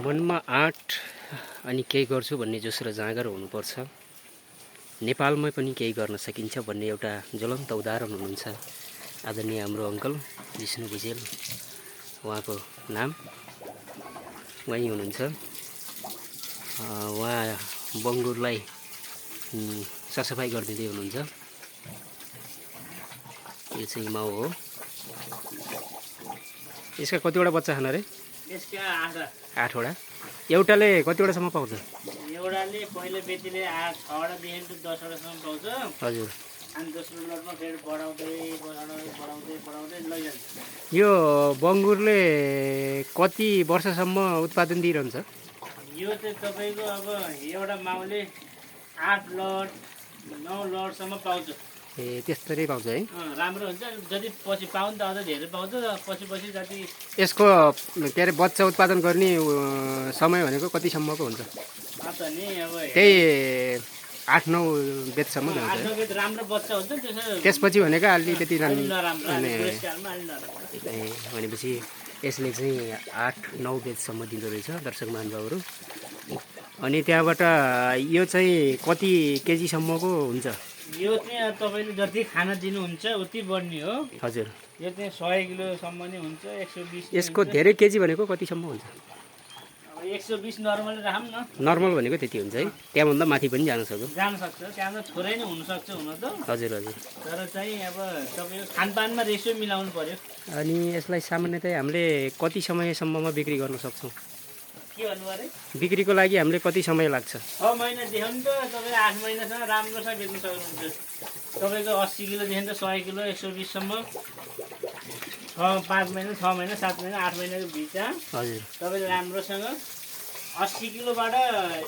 मनमा आँट अनि केही गर्छु भन्ने जोस र जाँगर हुनुपर्छ। नेपालमै पनि केही गर्न सकिन्छ भन्ने एउटा ज्वलन्त उदाहरण हुनुहुन्छ आदरणीय हाम्रो अङ्कल विष्णु भुजेल। उहाँको नाम वहीँ हुनुहुन्छ। उहाँ बङ्गुरलाई सरसफाइ गरिदिँदै हुनुहुन्छ। यो चाहिँ माउ हो। यसका कतिवटा बच्चा छन् अरे? यसका 8वटा। एउटाले कतिवटासम्म पाउँछ? एउटाले पहिलो बेटीले 6वटादेखि 10वटासम्म पाउँछ। हजुर। अनि दोस्रो लटमा फेरि बढाउँदै लैजान्छ। यो बङ्गुरले कति वर्षसम्म उत्पादन दिइरहन्छ? यो चाहिँ तपाईँको अब एउटा माउले 8 लट 9 लटसम्म पाउँछ। ए त्यसरी पाउँछ है? राम्रो हुन्छ। जति पछि पाउनु त अझ धेरै पाउँछ। पछि जति यसको के अरे बच्चा उत्पादन गर्ने समय भनेको कतिसम्मको हुन्छ? नि अब त्यही 8-9 बेतसम्म हुन्छ। 8-9 बेत राम्रो बच्चा हुन्छ। त्यसपछि भनेको अलिकति नराम्रो भनेपछि यसले चाहिँ 8-9 बेतसम्म दिँदो रहेछ दर्शक महानुभावहरू। अनि त्यहाँबाट यो चाहिँ कति केजीसम्मको हुन्छ? यो चाहिँ तपाईँले जति खाना दिनुहुन्छ उति बढ्ने हो। हजुर। यो चाहिँ 100 किलोसम्म नै हुन्छ। 120। यसको धेरै केजी भनेको कतिसम्म हुन्छ? अब 120 नर्मल राखौँ न। नर्मल भनेको त्यति हुन्छ है? त्यहाँभन्दा माथि पनि जान सक्छ? त्यहाँभन्दा थोरै नै हुनसक्छ हुन त। हजुर हजुर। तर चाहिँ अब तपाईँको खानपानमा रेसियो मिलाउनु पर्यो। अनि यसलाई सामान्यतया हामीले कति समयसम्ममा बिक्री गर्न सक्छौँ? के भन्नु अरे? बिक्रीको लागि हामीले कति समय लाग्छ? 6 महिनादेखि त तपाईँ 8 महिनासम्म राम्रोसँग बेच्न सक्नुहुन्छ। तपाईँको 80 किलोदेखि त 100 किलो 120सम्म 5 महिना 6 महिना 7 महिना 8 महिनाको बिचमा हजुर तपाईँले राम्रोसँग 80 किलोबाट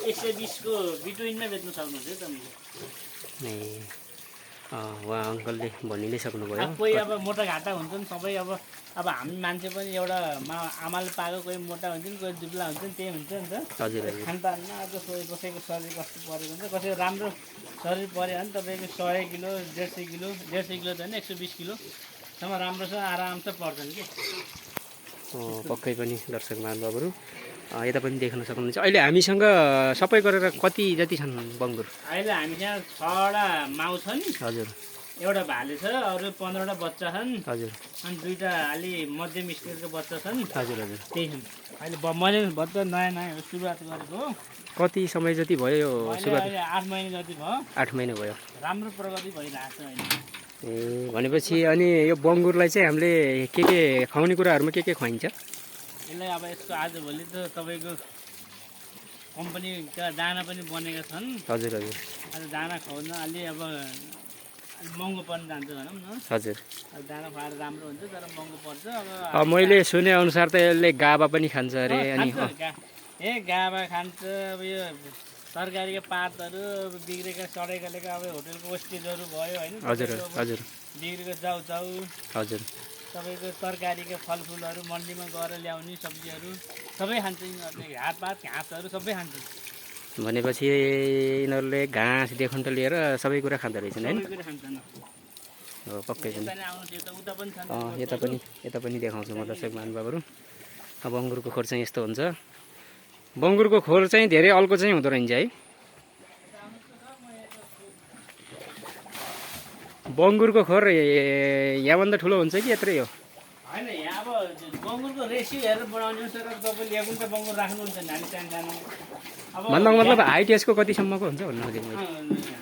120को बिट्विनमा बेच्न सक्नुहुन्छ है तपाईँले। ए उहाँ अङ्कलले भनि नै सक्नुभयो। कोही अब मोटा घाटा हुन्छ नि सबै। अब हामी मान्छे पनि एउटा आमाले पाएको कोही मोटा हुन्छ नि कोही दुब्ला हुन्छ नि त्यही हुन्छ नि त। हजुर हजुर। खानपानमा अब कसैको शरीर कस्तो परेको हुन्छ कसैको राम्रो शरीर पऱ्यो भने तपाईँको 100 किलो 150 किलो 150 किलो त होइन 120 किलोसम्म राम्रोसँग आरामसँग पर्छन् कि। पक्कै पनि दर्शक महानुभावहरू यता पनि देख्न सक्नुहुन्छ। अहिले हामीसँग सबै गरेर कति जति छन् बङ्गुर? अहिले हामीसँग 6वटा माउ छन्। हजुर। एउटा भाले छ। अरू 15वटा बच्चा छन्। हजुर। अनि 2टा अलि मध्यम स्टेजको बच्चा छन्। हजुर हजुर। त्यही छन्। अहिले मैले भर्खर नयाँ सुरुवात गरेको हो। कति समय जति भयो यो सुरुवात? अहिले 8 महिना जति भयो। 8 महिना भयो। राम्रो प्रगति भइरहेको छ अहिले। ए भनेपछि अनि यो बङ्गुरलाई चाहिँ हामीले के खुवाउने कुराहरूमा के खुवाइन्छ? यसलाई अब यसको आजभोलि त तपाईँको कम्पनीका दाना पनि बनेका छन्। हजुर हजुर। अहिले दाना खुवाउन अलि अब महँगो पर्न जान्छ भनौँ न। हजुर। दाना खुवाएर राम्रो हुन्छ तर महँगो पर्छ। अब मैले सुने अनुसार त यसले गाबा पनि खान्छ अरे? अनि गाबा खान्छ। अब यो तरकारीका पातहरू बिग्रेका सडेकालेका अब होटेलको वेस्टेजहरू भयो होइन। हजुर हजुर। बिग्रेको चाउचाउ हजुर। तपाईँको तरकारीका फलफुलहरू मन्डीमा गएर ल्याउने सब्जीहरू सबै खान्छ यिनीहरूले। हातपात घाँसहरू सबै खान्छ। भनेपछि यिनीहरूले घाँसदेखि त लिएर सबै कुरा खाँदो रहेछन् होइन? हो पक्कै पनि। यता पनि देखाउँछु म दर्शक महानुभावहरू। अब बङ्गुरको खोर चाहिँ यस्तो हुन्छ। बङ्गुरको खोर चाहिँ धेरै अल्को चाहिँ हुँदो रहेछ है? बङ्गुरको खोर यहाँभन्दा ठुलो हुन्छ कि यत्रै हो? होइन यहाँ अब बङ्गुरको रेसियो हेरेर बनाउने अनुसार तपाईँले यहाँ पनि त बङ्गुर राख्नुहुन्छ नि हामी सानो। अब मतलब हाइट यसको कतिसम्मको हुन्छ भन्नु खोजेको मैले?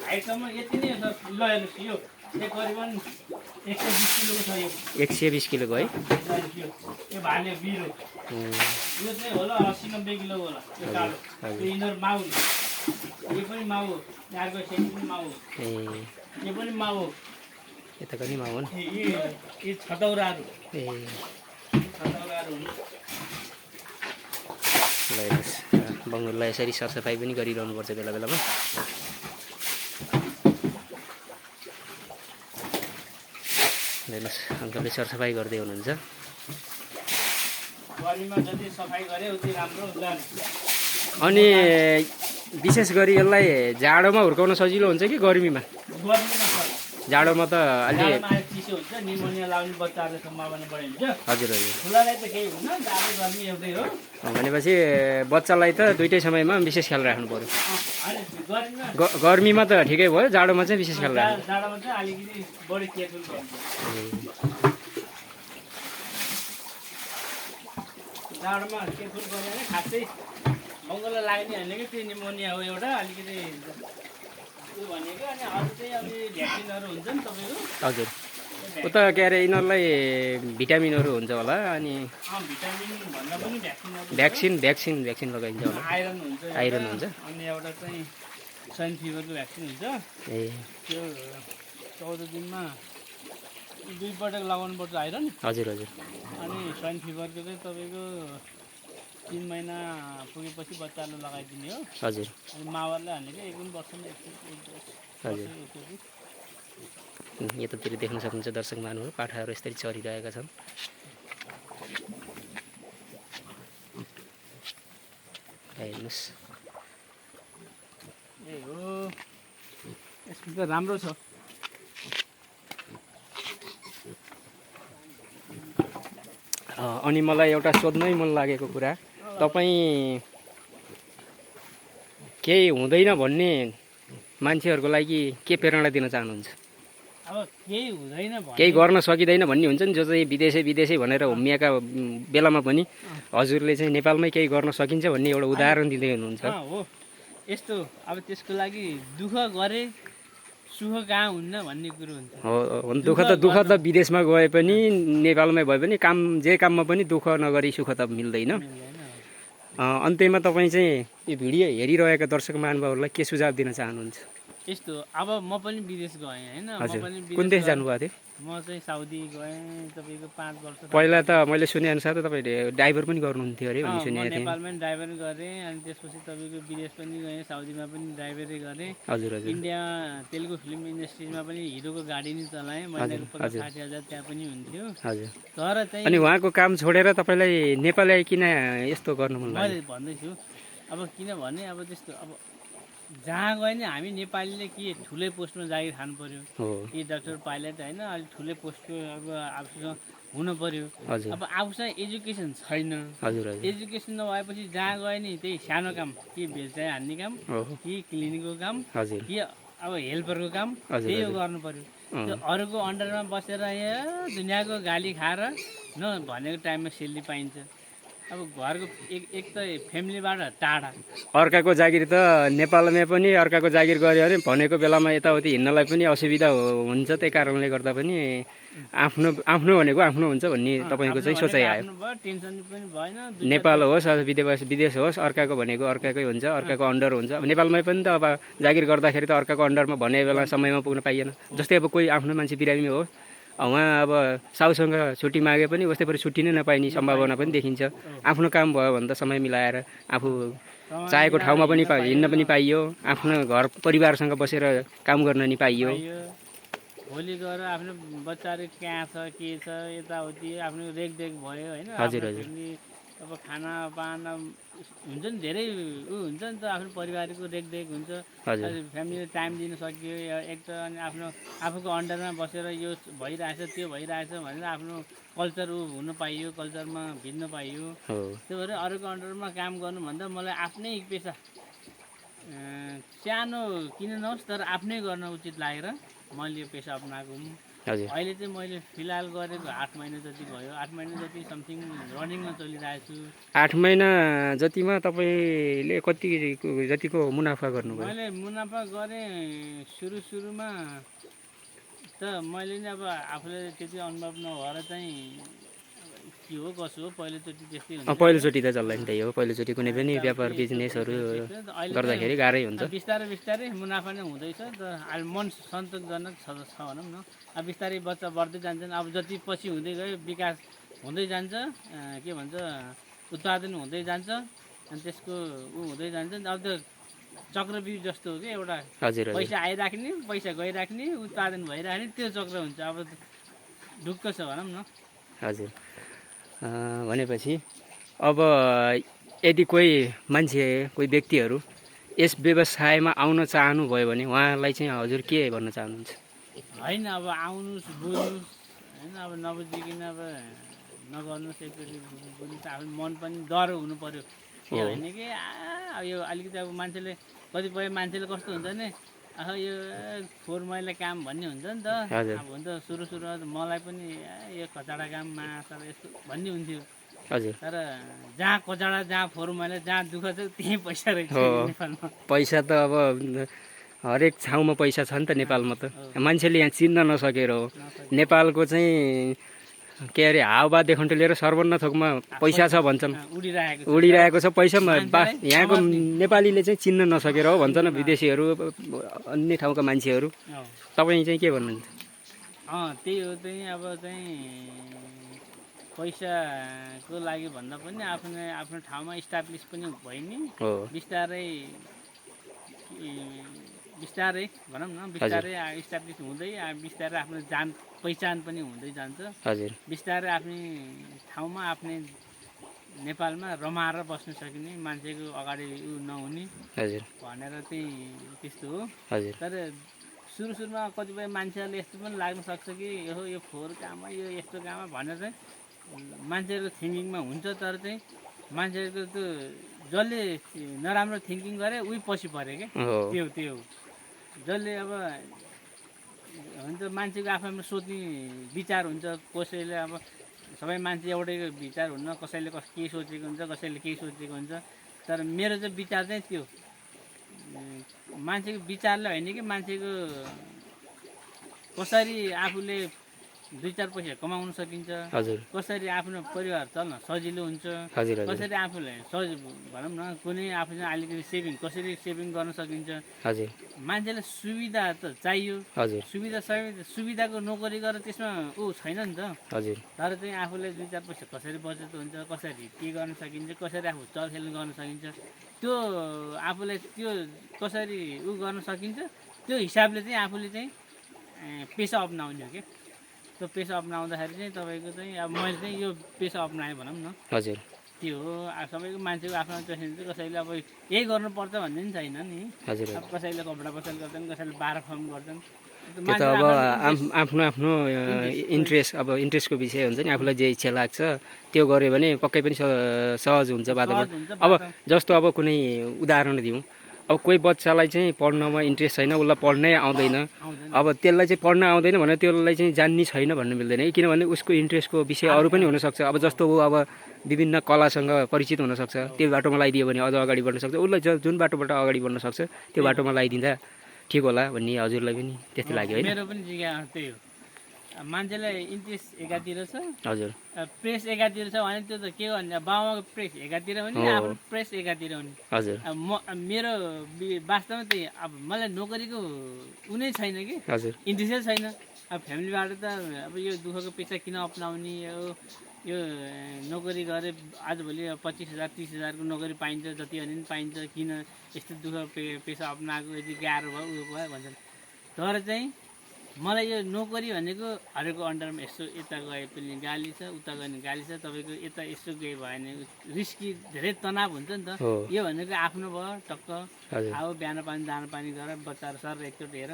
हाइटसम्म यति नै छ। ल हेर्नुहोस् यो करिबन 120 किलोको छ। यो 120 किलोको है? यो भाले बिरो यो चाहिँ होला 80-90 किलो होला। यो कालो यो यिनीहरू माउ। यो पनि माउ हो। अर्को सेट पनि माउ हो। ए यो पनि माउ हो। यता पनि माउ हो नि? यो छतौराहरू। ए छतौराहरू हुन्। ल हेर्नुहोस् बङ्गुरलाई यसरी सरसफाइ पनि गरिरहनुपर्छ बेला बेलामा। हेर्नुहोस् अङ्कलले सरसफाइ गर्दै हुनुहुन्छ। अनि विशेष गरी यसलाई जाडोमा हुर्काउन सजिलो हुन्छ कि गर्मीमा? जाडोमा त अलि त्यो हुन्छ निमोनिया लाग्ने बच्चाहरूले सम्भावना बढी हुन्छ। हजुर हजुर। ठुलालाई त केही हुन्न, जाडो गर्मी एउटै हो। भनेपछि बच्चालाई त दुइटै समयमा विशेष ख्याल राख्नु पर्यो। होइन गर्मीमा गर्मीमा त ठिकै भयो, जाडोमा चाहिँ विशेष ख्याल राख्नु। जाडोमा चाहिँ अलिकति बढी केयरफुल गर्नु। जाडोमा केयरफुल गऱ्यो भने खासै बङ्गला लाग्ने होइन कि त्यो निमोनिया हो एउटा अलिकति त्यो भनेको। अनि अरू चाहिँ अब भ्याक्सिनहरू हुन्छ नि तपाईँको। हजुर उता के अरे यिनीहरूलाई भिटामिनहरू हुन्छ होला अनि भिटामिन भन्दा पनि भ्याक्सिन लगाइन्छ होला। आइरन हुन्छ, आइरन हुन्छ। अनि एउटा चाहिँ स्वाइन फिभरको भ्याक्सिन हुन्छ। ए त्यो 14 दिनमा 2 पटक लगाउनु पर्छ आइरन। हजुर हजुर। अनि स्वाइन फिभरको चाहिँ तपाईँको 3 महिना पुगेपछि बच्चालाई लगाइदिने हो। हजुर। अनि मावललाई भनेको 1 वर्षमा एकचोटि। हजुर। यतातिर देख्न सक्नुहुन्छ दर्शक महानुभाव, पाठाहरू यसरी चरिरहेका छन्। हेर्नुहोस् ए हो, यसको त राम्रो छ। अनि मलाई एउटा सोध्नै मन लागेको कुरा, तपाईँ केही हुँदैन भन्ने मान्छेहरूको लागि के प्रेरणा दिन चाहनुहुन्छ? अब केही हुँदैन भने केही गर्न सकिँदैन भन्ने हुन्छ नि, जो चाहिँ विदेशै भनेर हुम्मिएका बेलामा पनि हजुरले चाहिँ नेपालमै केही गर्न सकिन्छ भन्ने एउटा उदाहरण दिँदै हुनुहुन्छ। हो यस्तो। अब त्यसको लागि दुःख गरे सुख कहाँ हुन्न भन्ने कुरो हुन्छ। हो दुःख त विदेशमा गए पनि नेपालमै भए पनि जे काममा पनि दुःख नगरी सुख त मिल्दैन। अन्त्यमा तपाईँ चाहिँ यो भिडियो हेरिरहेका दर्शक महानुभावहरूलाई के सुझाव दिन चाहनुहुन्छ? यस्तो अब म पनि विदेश गएँ होइन। कुन देश जानुभएको थियो? म चाहिँ साउदी गएँ तपाईँको 5 वर्ष। पहिला त मैले सुनेअनुसार त तपाईँले ड्राइभर पनि गर्नुहुन्थ्यो अरे भन्ने सुनेको थिएँ। नेपालमा पनि ड्राइभर गरेँ, अनि त्यसपछि तपाईँको विदेश पनि गएँ, साउदीमा पनि ड्राइभरै गरेँ। हजुर हजुर। इन्डिया तेलुगु फिल्म इन्डस्ट्रीमा पनि हिरोको गाडी नै चलाएँ। महिनाको 50,000 त्यहाँ पनि हुन्थ्यो। हजुर। तर चाहिँ अनि उहाँको काम छोडेर तपाईँलाई नेपाल किन यस्तो गर्नु मन लाग्यो? मैले भन्दैछु अब किनभने अब त्यस्तो अब जहाँ गयो नि हामी नेपालीले के ठुलै पोस्टमा जागिर खानु पर्यो, कि डाक्टर पाइलट होइन, अलिक ठुलै पोस्टको अब आफूसँग हुनु पर्यो। अब आफूसँग एजुकेसन छैन। हजुर हजुर। एजुकेसन नभएपछि जहाँ गयो नि त्यही सानो काम, कि बेलचाइ हान्ने काम, कि क्लिनिकको काम, कि अब हेल्परको काम, त्यही हो गर्नु पर्यो। त्यो अरूको अन्डरमा बसेर यहाँ दुनियाँको गाली खाएर न भनेको टाइममा सेलेरी पाइन्छ। अब घरको एक त फ्यामिलीबाट टाढा, अर्काको जागिर त नेपालमा पनि अर्काको जागिर गऱ्यो भने भनेको बेलामा यताउति हिँड्नलाई पनि असुविधा हुन्छ। त्यही कारणले गर्दा पनि आफ्नो भनेको आफ्नो हुन्छ भन्ने तपाईँको चाहिँ सोचाइ आयो। टेन्सन पनि भएन। नेपाल होस् अथवा विदेश होस्, अर्काको भनेको अर्काकै हुन्छ, अर्काको अन्डर हुन्छ। अब नेपालमै पनि त अब जागिर गर्दाखेरि त अर्काको अन्डरमा भने बेला समयमा पुग्न पाइएन। जस्तै अब कोही आफ्नो मान्छे बिरामी होस्, उहाँ अब साउसँग छुट्टी मागे पनि उस्तै परि छुट्टी नै नपाइने सम्भावना पनि देखिन्छ। आफ्नो काम भयो भने त समय मिलाएर आफू चाहेको ठाउँमा पनि हिँड्न पनि पाइयो, आफ्नो घर परिवारसँग बसेर काम गर्न नि पाइयो। भोलि गएर आफ्नो बच्चाहरू कहाँ छ के छ यताउति आफ्नो रेखदेख भयो होइन। हजुर हजुर। अब खाना पाना हुन्छ नि, धेरै हुन्छ नि त, आफ्नो परिवारको रेखदेख हुन्छ। फ्यामिलीले टाइम दिन सकियो एक त। अनि आफूको अन्डरमा बसेर यो भइरहेछ त्यो भइरहेछ भनेर आफ्नो कल्चर हुन पाइयो, कल्चरमा भिन्न पाइयो। त्यो भएर अरूको अन्डरमा काम गर्नुभन्दा मलाई आफ्नै पेसा सानो किन नहोस् तर आफ्नै गर्न उचित लागेर मैले यो पेसा अप्नाएको हुँ। अहिले चाहिँ मैले फिलहाल गरेको 8 महिना जति भयो, 8 महिना जति समथिङ रनिङमा चलिरहेको छु। 8 महिना जतिमा तपाईँले कति जतिको मुनाफा गर्नुभयो? मैले मुनाफा गरेँ सुरुमा त मैले नि अब आफूले त्यति अनुभव नभएर चाहिँ के हो कसो हो पहिलोचोटि त्यस्तै हुन्छ। पहिलोचोटि त चल्दैन, त्यही हो पहिलोचोटि कुनै पनि व्यापार बिजनेसहरू गर्दाखेरि गाह्रै हुन्छ। बिस्तारै मुनाफा नै हुँदैछ त। अहिले मन सन्तोषजनक छ भनौँ न। अब बिस्तारै बच्चा बढ्दै जान्छन्। अब जति पछि हुँदै गयो विकास हुँदै जान्छ, के भन्छ उत्पादन हुँदै जान्छ, अनि त्यसको हुँदै जान्छ। अब त्यो चक्रव्यूह जस्तो हो कि एउटा, पैसा आइराख्ने पैसा गइराख्ने उत्पादन भइराख्ने त्यो चक्र हुन्छ। अब ढुक्क छ भनौँ न। हजुर। भनेपछि अब यदि कोही मान्छे कोही व्यक्तिहरू यस व्यवसायमा आउन चाहनुभयो भने उहाँलाई चाहिँ हजुर के भन्न चाहनुहुन्छ? होइन अब आउनुहोस् बुझ्नुहोस् होइन अब नबुझिकन अब नगर्नुहोस् एकचोटि बुझ्नुहोस् आफ्नो मन पनि डर हुनु पर्यो के होइन कि अब यो अलिकति अब मान्छेले कतिपय मान्छेले कस्तो हुन्छ भने यो फोहोर मैला काम भन्ने हुन्छ नि त अब हुन्छ सुरुमा त मलाई पनि यो कचडा काम मासर यस्तो भन्ने हुन्थ्यो हजुर तर जहाँ कचडा जहाँ फोहोर मैला जहाँ दुःख छ त्यहीँ पैसा रहेछ नेपालमा पैसा त अब हरेक ठाउँमा पैसा छ नि त नेपालमा त मान्छेले यहाँ चिन्न नसकेर हो नेपालको चाहिँ के अरे हावादेखि लिएर सर्वन्न थोकमा पैसा छ भन्छन् उडिरहेको छ पैसामा यहाँको नेपालीले चाहिँ चिन्न नसकेर हो भन्छन् विदेशीहरू अन्य ठाउँका मान्छेहरू तपाईँ चाहिँ के भन्नुहुन्छ त्यही हो चाहिँ अब चाहिँ पैसाको लागि भन्दा पनि आफ्नो ठाउँमा इस्टाब्लिस पनि भयो नि बिस्तारै भनौँ न बिस्तारै इस्टाब्लिस हुँदै बिस्तारै आफ्नो पहिचान पनि हुँदै जान्छ बिस्तारै आफ्नै ठाउँमा आफ्नै नेपालमा रमाएर बस्न सकिने मान्छेको अगाडि नहुने भनेर चाहिँ त्यस्तो हो तर सुरुमा कतिपय मान्छेहरूले यस्तो पनि लाग्न सक्छ कि यो फोहोर काममा यो यस्तो काममा भनेर चाहिँ मान्छेहरूको थिङ्किङमा हुन्छ तर चाहिँ मान्छेहरूको त्यो जसले नराम्रो थिङ्किङ गरे उही पछि पऱ्यो क्या त्यो जसले अब हुन्छ मान्छेको आफ्नो सोच्ने विचार हुन्छ कसैले अब सबै मान्छे एउटै विचार हुन्न कसैले केही सोचेको हुन्छ कसैले केही सोचेको हुन्छ तर मेरो चाहिँ विचार चाहिँ त्यो मान्छेको विचारले होइन कि मान्छेको कसरी आफूले 2-4 पैसा कमाउन सकिन्छ कसरी आफ्नो परिवार चल्न सजिलो हुन्छ कसरी आफूले भनौँ न कुनै आफूले अलिकति कसरी सेभिङ गर्न सकिन्छ मान्छेलाई सुविधा त चाहियो सुविधाको नोकरी गरेर त्यसमा छैन नि त तर चाहिँ आफूले 2-4 पैसा कसरी बचत हुन्छ कसरी के गर्न सकिन्छ कसरी आफू चलखेल गर्न सकिन्छ त्यो आफूलाई त्यो कसरी गर्न सकिन्छ त्यो हिसाबले चाहिँ आफूले चाहिँ पेसा अप्नाउने हो क्या त्यो पेसा अप्नाउँदाखेरि चाहिँ तपाईँको चाहिँ अब मैले चाहिँ यो पेसा अप्नाएँ भनौँ न त्यो हो सबैको मान्छेको आफ्नो चोइस हुन्छ कसैले अब यही गर्नुपर्छ भन्ने पनि छैन नि अब कसैले कपडा पसल गर्छन् कसैले बाह्र फर्म गर्छन् त्यो त अब आफ्नो आफ्नो इन्ट्रेस्टको विषय हुन्छ नि आफूलाई जे इच्छा लाग्छ त्यो गऱ्यो भने पक्कै पनि सहज हुन्छ वातावरण अब जस्तो अब कुनै उदाहरण दिउँ अब कोही बच्चालाई चाहिँ पढ्नमा इन्ट्रेस्ट छैन उसलाई पढ्नै आउँदैन अब त्यसलाई चाहिँ पढ्न आउँदैन भने त्यसलाई चाहिँ जान्ने छैन भन्नु मिल्दैन किनभने उसको इन्ट्रेस्टको विषय अरू पनि हुनसक्छ अब जस्तो ऊ अब विभिन्न कलासँग परिचित हुनसक्छ त्यो बाटोमा लगाइदियो भने अझ अगाडि बढ्न सक्छ उसलाई जुन बाटोबाट अगाडि बढ्न सक्छ त्यो बाटोमा लगाइदिँदा ठिक होला भन्ने हजुरलाई पनि त्यति लाग्यो होइन मेरो पनि जिज्ञासा त्यही हो मान्छेलाई इन्ट्रेस्ट एकातिर छ हजुर प्रेस एकातिर छ भने त्यो त के हो भने बाबाको प्रेस एकातिर हो नि आफ्नो प्रेस एकातिर हो नि हजुर मेरो वास्तवमा त्यही अब मलाई नोकरीको कुनै छैन कि इन्ट्रेस्टै छैन अब फ्यामिलीबाट त अब यो दुःखको पेसा किन अप्नाउने यो नोकरी गरे आजभोलि 25,000 30,000को नोकरी पाइन्छ जति भने पनि पाइन्छ किन यस्तो दुःख पेसा अप्नाएको यदि गाह्रो भयो भयो भन्छन् तर चाहिँ मलाई यो नोकरी भनेको हरेको अन्डरमा यसो यता गए पनि गाली छ उता गए पनि गाली छ तपाईँको यता यसो गए भयो भने रिस्की धेरै तनाव हुन्छ नि त यो भनेको आफ्नो भयो टक्क अब बिहान पानी दाना पानी गरेर बच्चाहरू सर एकचोटि हेर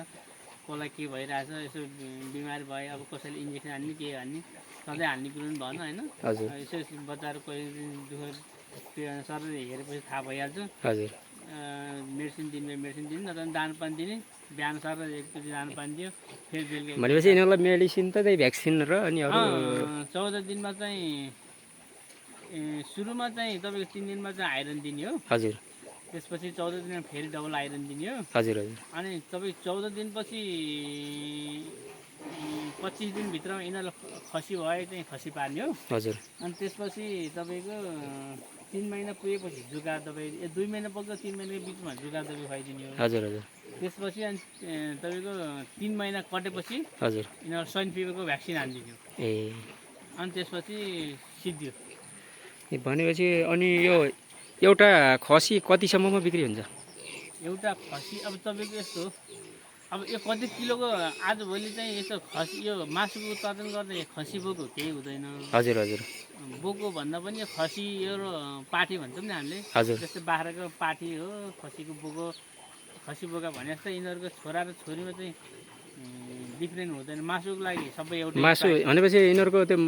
कसलाई के भइरहेछ यसो बिमारी भयो अब कसैले इन्जेक्सन हान्ने के हान्ने सधैँ हान्ने कुरो पनि भएन होइन यसो बच्चाहरू कोही दुःख सर हेरेपछि थाहा भइहाल्छ मेडिसिन दिने नत्र दाना पानी दिने बिहान सर एकचोटि दाना पानी दियो फेरि बेलुका भनेपछि यिनीहरूलाई मेडिसिन त त्यही भ्याक्सिन र अनि 14 दिनमा चाहिँ सुरुमा चाहिँ तपाईँको 3 दिनमा चाहिँ आइरन दिने हो हजुर त्यसपछि 14 दिनमा फेरि डबल आइरन दिने हो हजुर हजुर अनि तपाईँ 14 दिनपछि 25 दिनभित्रमा यिनीहरूलाई खसी भए चाहिँ खसी पार्ने हो हजुर अनि त्यसपछि तपाईँको 3 महिना पुगेपछि जुका दबाई 2 महिना पुग्दा 3 महिनाको बिचमा जुका दबाई खुवाइदिने हो हजुर हजुर त्यसपछि अनि तपाईँको 3 महिना कटेपछि हजुर यिनीहरू स्वाइन फिभरको भ्याक्सिन हालिदिने हो अनि त्यसपछि सिद्धियो भनेपछि अनि यो एउटा खसी कतिसम्ममा बिक्री हुन्छ एउटा खसी अब तपाईँको यस्तो अब यो कति किलोको आजभोलि चाहिँ यसो खसी यो मासुको उत्पादन गर्ने खसी बोको केही हुँदैन हजुर हजुर बोको भन्दा पनि यो खसी यो पाठी भन्छौँ नि हामीले जस्तै बाख्राको पाठी हो खसीको बोको खसी बोका भने जस्तै यिनीहरूको छोरा र छोरीमा चाहिँ डिफ्रेन्ट हुँदैन मासुको लागि सबै एउटै मासु भनेपछि यिनीहरूको त्यो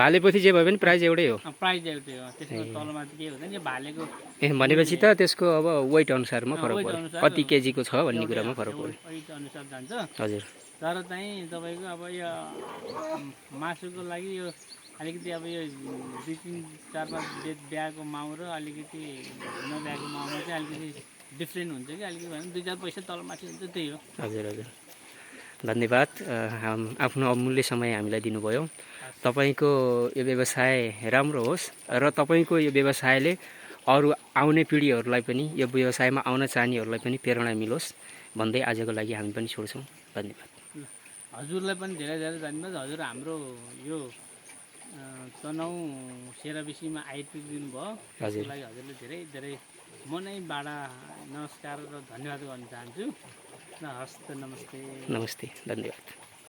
भालेपोथी जे भए पनि प्राइस एउटै हो प्राइस एउटै हो त्यसको तलमाथि केही हुँदैन यो भालेको ए भनेपछि त त्यसको अब वेट अनुसारमा फरक वेट पर्यो अनुसार कति केजीको छ भन्ने कुरामा फरक पर्यो वेट अनुसार जान्छ हजुर तर चाहिँ तपाईँको अब यो मासुको लागि यो अलिकति अब यो 2 3 4 5 बिहाको माउ र अलिकति नबिहाको माउमा चाहिँ अलिकति डिफ्रेन्ट हुन्छ कि अलिकति भनौँ 2-4 पैसा तलमाथि हुन्छ त्यही हो हजुर हजुर धन्यवाद आफ्नो अमूल्य समय हामीलाई दिनुभयो तपाईँको यो व्यवसाय राम्रो होस् र तपाईँको यो व्यवसायले अरू आउने पिँढीहरूलाई पनि यो व्यवसायमा आउन चाहनेहरूलाई पनि प्रेरणा मिलोस् भन्दै आजको लागि हामी पनि छोड्छौँ धन्यवाद हजुरलाई पनि धेरै धेरै धन्यवाद हजुर हाम्रो यो तनहुँ सेराबेसीमा आइपुगिदिनु भयो त्यसको लागि हजुरले धेरै धेरै मनैबाट नमस्कार र धन्यवाद गर्न चाहन्छु हस्त नमस्ते नमस्ते धन्यवाद